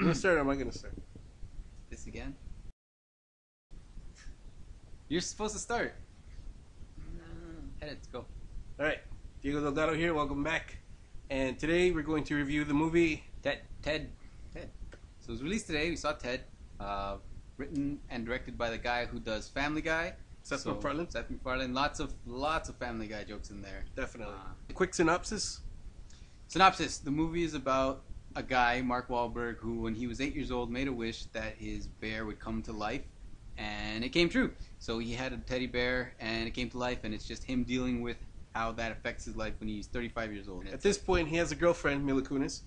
gonna start or am I gonna start? This again? You're supposed to start. Edits, go. Alright, Diego Delgado here, welcome back. And today we're going to review the movie Ted. So it was released today. We saw Ted. Written and directed by the guy who does Family Guy. Seth MacFarlane. Seth MacFarlane. Lots of Family Guy jokes in there. Definitely. Quick synopsis. Synopsis. The movie is about a guy, Mark Wahlberg, who when he was 8 years old made a wish that his bear would come to life. And it came true. So he had a teddy bear and it came to life, and it's just him dealing with how that affects his life when he's 35 years old. At this point, he has a girlfriend, Mila Kunis,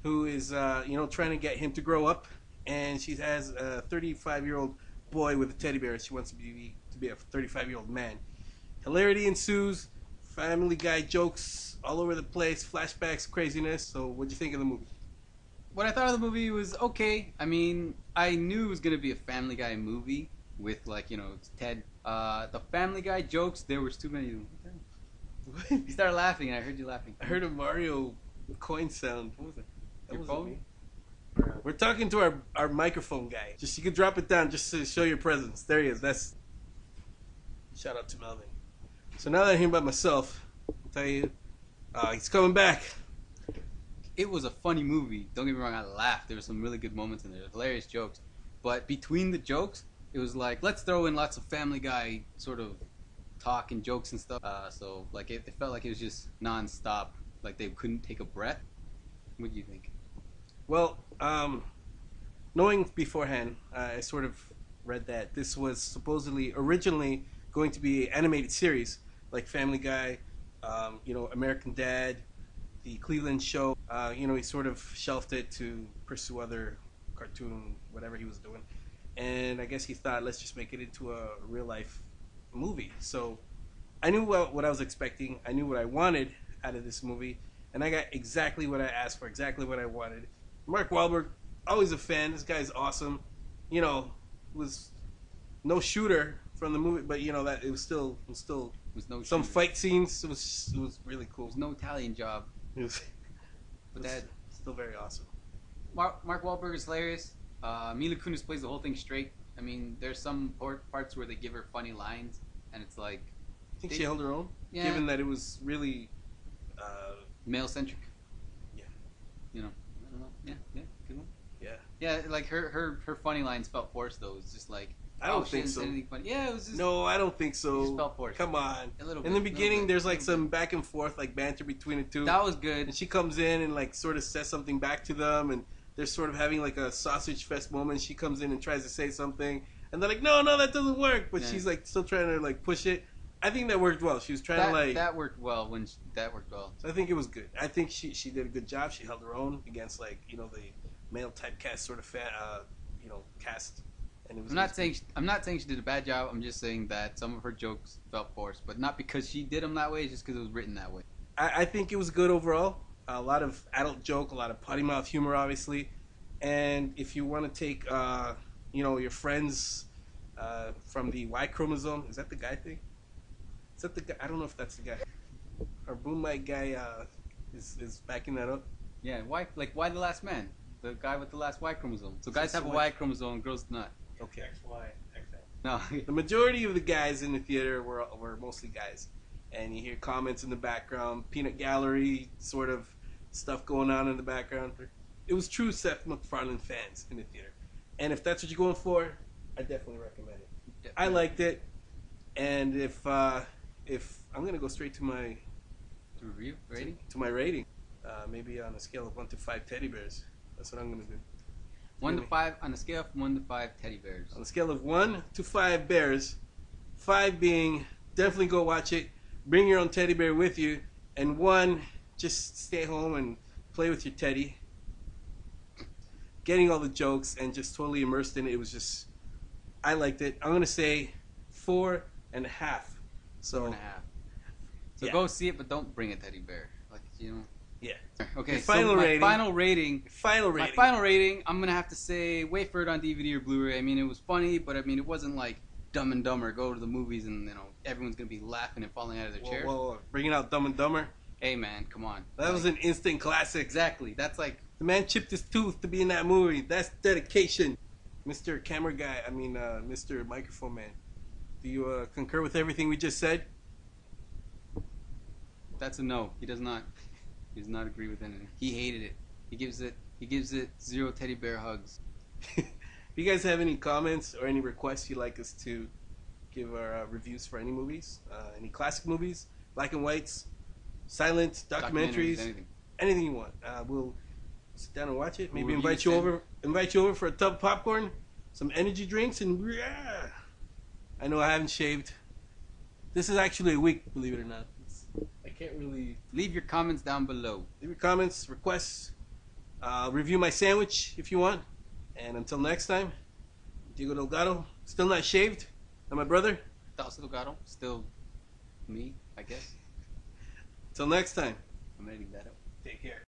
who is, trying to get him to grow up. And she has a 35-year-old boy with a teddy bear. She wants to be a 35-year-old man. Hilarity ensues. Family Guy jokes all over the place. Flashbacks, craziness. So, what'd you think of the movie? What I thought of the movie was okay. I mean, I knew it was gonna be a Family Guy movie with it's Ted. The Family Guy jokes, there was too many of them. What? You started laughing, and I heard you laughing. I heard a Mario coin sound. What was it? Your phone? Me. We're talking to our microphone guy. Just you can drop it down just to show your presence. There he is. That's shout out to Melvin. So now that I'm here by myself, I'll tell you, he's coming back. It was a funny movie. Don't get me wrong, I laughed. There were some really good moments in there, hilarious jokes. But between the jokes, it was like, let's throw in lots of Family Guy sort of talk and jokes and stuff. It felt like it was just non-stop. Like they couldn't take a breath. What do you think? Well, knowing beforehand, I sort of read that this was supposedly originally going to be an animated series like Family Guy, American Dad, the Cleveland Show. He sort of shelved it to pursue other cartoon, whatever he was doing. And I guess he thought, let's just make it into a real life movie. So I knew what I was expecting. I knew what I wanted out of this movie. And I got exactly what I asked for, exactly what I wanted. Mark Wahlberg, always a fan. This guy's awesome. Was no shooter from the movie, but that it was still No some shooter. fight scenes. It was really cool. There was no Italian job. It was That still very awesome. Mark Wahlberg is hilarious. Mila Kunis plays the whole thing straight. I mean, there's some parts where they give her funny lines, and it's like, I think she held her own, yeah, given that it was really male centric. Yeah. I don't know. Yeah, good one. Yeah. Yeah, like her funny lines felt forced though. It's just like, I don't she think didn't so. say anything funny. Yeah, it was just No, I don't think it so. just felt forced. Come on. A little In bit, the beginning, little bit, there's like little some back and forth, like banter between the two. bit. That was good. And she comes in and like sort of says something back to them, and they're sort of having like a sausage fest moment. She comes in and tries to say something, and they're like, no, that doesn't work. But Yeah. she's like still trying to like push it. I think that worked well. She was trying to like. That worked well that worked well. I think it was good. I think she did a good job. She held her own against the male typecast sort of cast. And it was. I'm not saying she did a bad job. I'm just saying that some of her jokes felt forced, but not because she did them that way. It's just because it was written that way. I think it was good overall. A lot of adult joke, a lot of potty mouth humor, obviously. And if you want to take, your friends from the Y chromosome, is that the guy thing? Is that the guy? I don't know if that's the guy. Our boom mic guy is backing that up. Yeah, why the last man? The guy with the last Y chromosome. So guys So have a what? Y chromosome, girls do not. Okay. XY, XX. No. The majority of the guys in the theater were mostly guys. And you hear comments in the background, peanut gallery sort of stuff going on in the background. It was true Seth MacFarlane fans in the theater. And if that's what you're going for, I definitely recommend it. I liked it. And if I'm going to go straight to my Review rating. to my rating, maybe on a scale of 1 to 5 teddy bears. That's what I'm going to do. 1 to 5 on a scale from 1 to 5 teddy bears. On a scale of 1 to 5 bears, 5 being definitely go watch it, bring your own teddy bear with you, and 1, just stay home and play with your teddy. Getting all the jokes and just totally immersed in it. It was just, I liked it. I'm going to say 4.5. So 4.5. So yeah. go see it, but don't bring a teddy bear. Yeah. Okay. Your So final my rating. final rating. Final rating. My final rating. I'm gonna have to say, wait for it on DVD or Blu-ray. I mean, it was funny, but I mean, it wasn't like Dumb and Dumber. Go to the movies and everyone's gonna be laughing and falling out of their chairs. Whoa. Bringing out Dumb and Dumber. Hey man, come on. That was an instant classic. Exactly. That's like The man chipped his tooth to be in that movie. That's dedication. Mr. Camera Guy, Mr. Microphone Man. Do you concur with everything we just said? that's a no. He does not. He does not agree with anything. He hated it. He gives it 0 teddy bear hugs. If you guys have any comments or any requests you'd like us to give our reviews for any movies, any classic movies, black and whites, silent, documentaries, anything you want, we'll sit down and watch it. Maybe invite you over for a tub of popcorn, some energy drinks, and yeah. I know I haven't shaved. This is actually a week, believe it or not. I can't really. Leave your comments down below. Leave your comments, requests. Review my sandwich if you want. And until next time, Diego Delgado, still not shaved. And my brother. Dalsa Delgado, still me, I guess. Until next time. I'm editing that up. Take care.